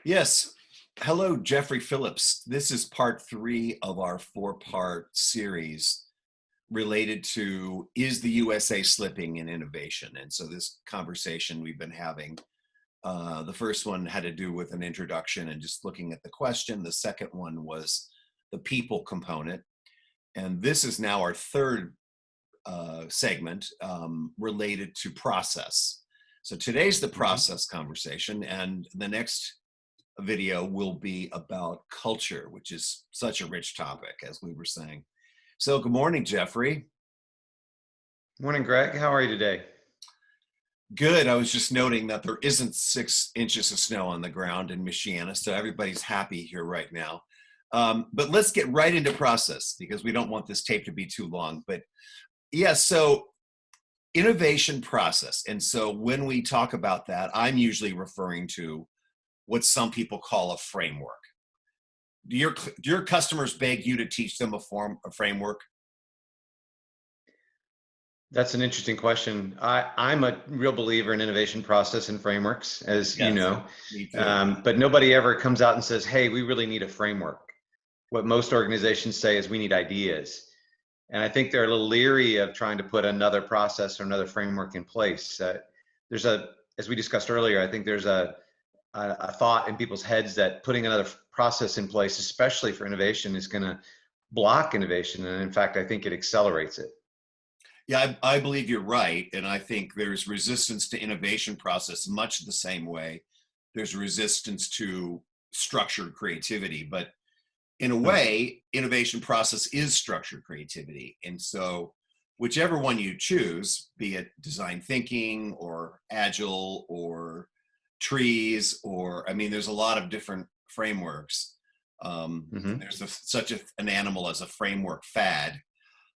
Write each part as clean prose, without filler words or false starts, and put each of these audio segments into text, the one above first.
Yes. Hello, Jeffrey Phillips. This is part three of our four-part series related to is the USA slipping in innovation? And so this conversation we've been having, the first one had to do with an introduction and just looking at the question. The second one was the people component. And this is now our third segment related to process. So today's the process conversation, and the next video will be about culture, which is such a rich topic, as we were saying. So good morning, Jeffrey. Morning, Greg. How are you today? Good. I was just noting that there isn't 6 inches of snow on the ground in Michiana, so everybody's happy here right now. But let's get right into process because we don't want this tape to be too long. But yeah, so innovation process. And so when we talk about that, I'm usually referring to what some people call a framework. Do your customers beg you to teach them a framework? That's an interesting question. I'm a real believer in innovation process and frameworks, as you Yes, know, me too. but nobody ever comes out and says, hey, we really need a framework. What most organizations say is we need ideas. And I think they're a little leery of trying to put another process or another framework in place. As we discussed earlier, I think there's a thought in people's heads that putting another process in place, especially for innovation, is going to block innovation. And in fact, I think it accelerates it. Yeah, I believe you're right. And I think there's resistance to innovation process much the same way there's resistance to structured creativity. But in a way, innovation process is structured creativity. And so whichever one you choose, be it design thinking or agile or trees, or I mean, there's a lot of different frameworks. Mm-hmm. There's an animal as a framework fad.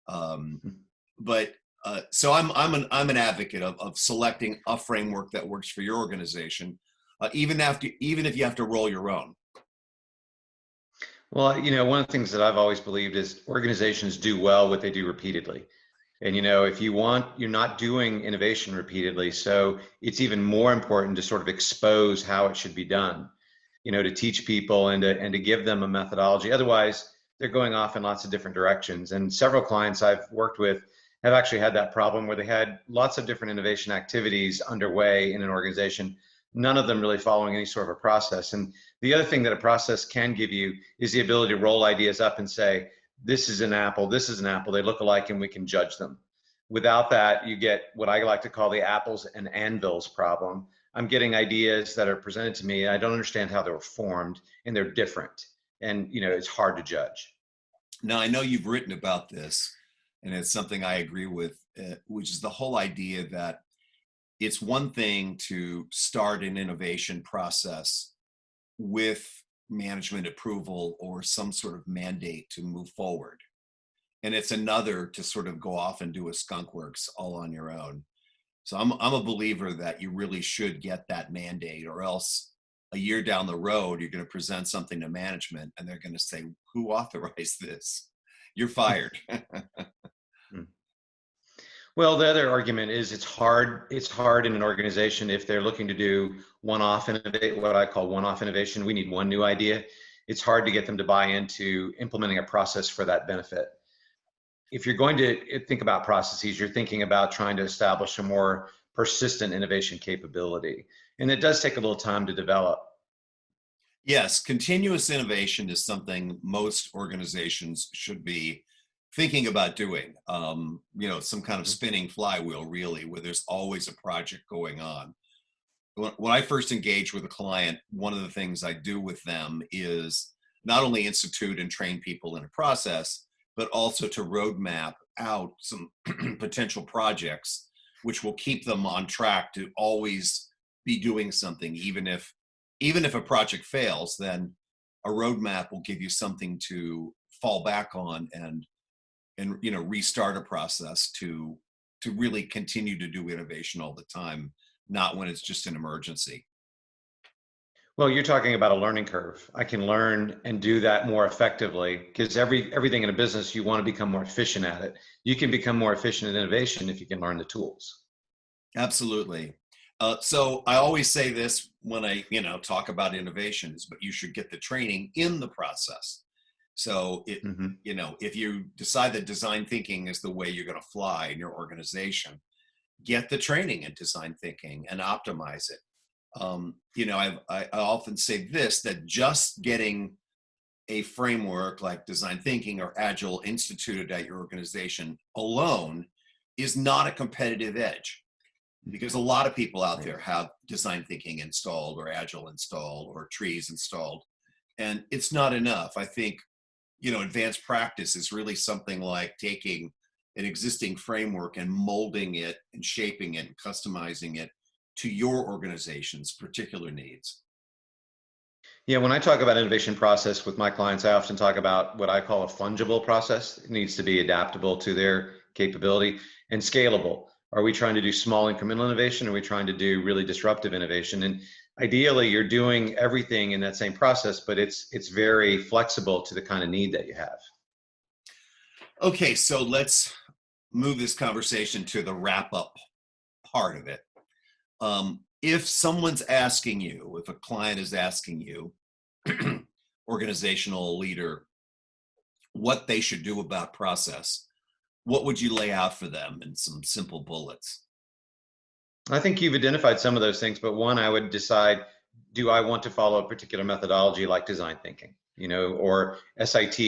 But so I'm an advocate of selecting a framework that works for your organization, even if you have to roll your own. Well, one of the things that I've always believed is organizations do well what they do repeatedly. And, if you're not doing innovation repeatedly. So it's even more important to sort of expose how it should be done, to teach people and to give them a methodology. Otherwise, they're going off in lots of different directions. And several clients I've worked with have actually had that problem where they had lots of different innovation activities underway in an organization, none of them really following any sort of a process. And the other thing that a process can give you is the ability to roll ideas up and say, this is an apple, they look alike, and we can judge them. Without that, you get what I like to call the apples and anvils problem. I'm getting ideas that are presented to me, and I don't understand how they were formed, and they're different. And, it's hard to judge. Now, I know you've written about this, and it's something I agree with, which is the whole idea that it's one thing to start an innovation process with management approval or some sort of mandate to move forward. And it's another to sort of go off and do a skunk works all on your own. So I'm a believer that you really should get that mandate, or else a year down the road, you're going to present something to management and they're going to say, who authorized this? You're fired. Well, the other argument is it's hard in an organization if they're looking to do one-off innovate, what I call one-off innovation. We need one new idea. It's hard to get them to buy into implementing a process for that benefit. If you're going to think about processes, you're thinking about trying to establish a more persistent innovation capability. And it does take a little time to develop. Yes, continuous innovation is something most organizations should be thinking about doing. Some kind of spinning flywheel, really, where there's always a project going on. When I first engage with a client, one of the things I do with them is not only institute and train people in a process, but also to roadmap out some potential projects, which will keep them on track to always be doing something. Even if a project fails, then a roadmap will give you something to fall back on and restart a process to really continue to do innovation all the time, not when it's just an emergency. Well, you're talking about a learning curve. I can learn and do that more effectively because everything in a business, you want to become more efficient at it. You can become more efficient at innovation if you can learn the tools. Absolutely. So I always say this when I, talk about innovations, but you should get the training in the process. So Hmm. if you decide that design thinking is the way you're going to fly in your organization, get the training in design thinking and optimize it. I often say this, that just getting a framework like design thinking or agile instituted at your organization alone is not a competitive edge, because a lot of people out Right. there have design thinking installed or agile installed or trees installed, and it's not enough. I think advanced practice is really something like taking an existing framework and molding it and shaping it and customizing it to your organization's particular needs. Yeah, when I talk about innovation process with my clients, I often talk about what I call a fungible process. It needs to be adaptable to their capability and scalable. Are we trying to do small incremental innovation? Or are we trying to do really disruptive innovation? And ideally, you're doing everything in that same process, but it's very flexible to the kind of need that you have. Okay, so let's move this conversation to the wrap up part of it. If someone's asking you, if a client is asking you, organizational leader, what they should do about process, what would you lay out for them in some simple bullets? I think you've identified some of those things, but one, I would decide, do I want to follow a particular methodology like design thinking, or SIT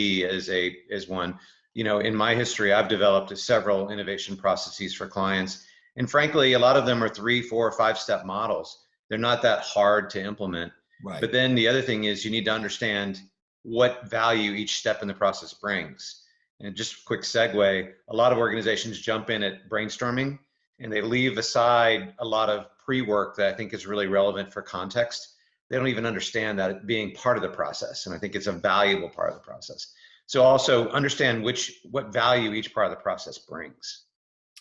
as one. In my history, I've developed several innovation processes for clients. And frankly, a lot of them are 3, 4, or 5-step models. They're not that hard to implement. Right. But then the other thing is you need to understand what value each step in the process brings. And just a quick segue, a lot of organizations jump in at brainstorming and they leave aside a lot of pre-work that I think is really relevant for context. They don't even understand that being part of the process. And I think it's a valuable part of the process. So also understand what value each part of the process brings.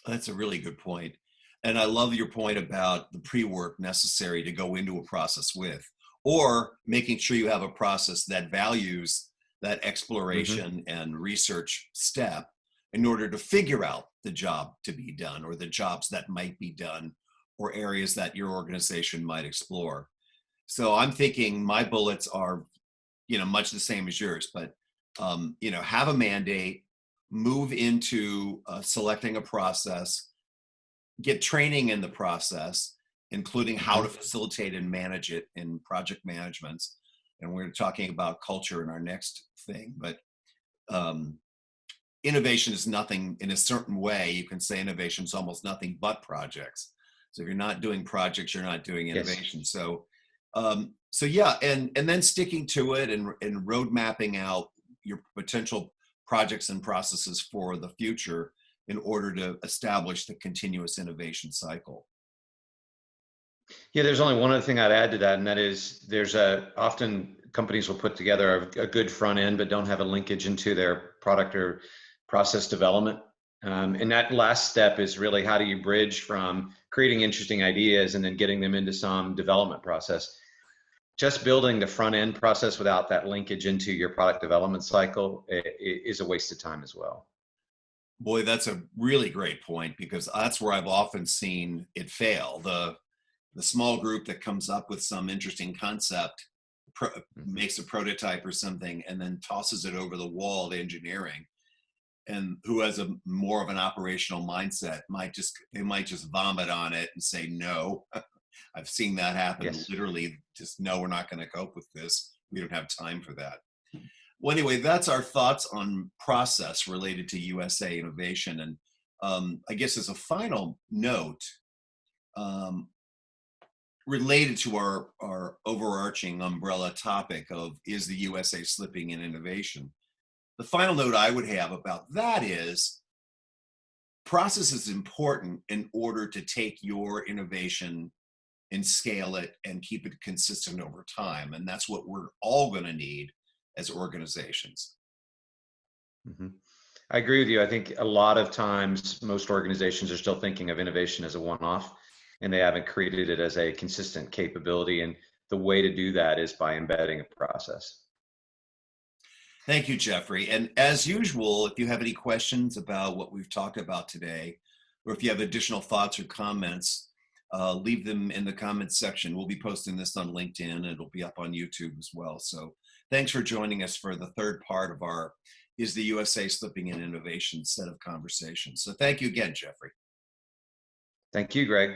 That's a really good point. And I love your point about the pre-work necessary to go into a process with, or making sure you have a process that values that Hmm. exploration and research step in order to figure out the job to be done or the jobs that might be done or areas that your organization might explore. So I'm thinking my bullets are, much the same as yours, but, have a mandate, move into selecting a process, get training in the process, including how to Hmm. facilitate and manage it in project managements. And we're talking about culture in our next thing, but um, innovation is nothing in a certain way. You can say innovation is almost nothing but projects. So if you're not doing projects, you're not doing Yes. innovation. So yeah, and then sticking to it and road mapping out your potential projects and processes for the future in order to establish the continuous innovation cycle. Yeah, there's only one other thing I'd add to that, and that is often companies will put together a good front end, but don't have a linkage into their product or process development. And that last step is really how do you bridge from creating interesting ideas and then getting them into some development process. Just building the front end process without that linkage into your product development cycle is a waste of time as well. Boy, that's a really great point, because that's where I've often seen it fail. The small group that comes up with some interesting concept, Mhm. makes a prototype or something, and then tosses it over the wall to engineering, and who has a more of an operational mindset might just vomit on it and say no. I've seen that happen Yes. literally. Just no, we're not going to cope with this. We don't have time for that. Well, anyway, that's our thoughts on process related to USA innovation. And I guess as a final note, um, related to our overarching umbrella topic of is the USA slipping in innovation, the final note I would have about that is process is important in order to take your innovation and scale it and keep it consistent over time. And that's what we're all going to need as organizations. Mhm. I agree with you. I think a lot of times most organizations are still thinking of innovation as a one-off and they haven't created it as a consistent capability. And the way to do that is by embedding a process. Thank you, Jeffrey. And as usual, if you have any questions about what we've talked about today, or if you have additional thoughts or comments, leave them in the comments section. We'll be posting this on LinkedIn, and it'll be up on YouTube as well. So thanks for joining us for the third part of our Is the USA Slipping in Innovation set of conversations. So thank you again, Jeffrey. Thank you, Greg.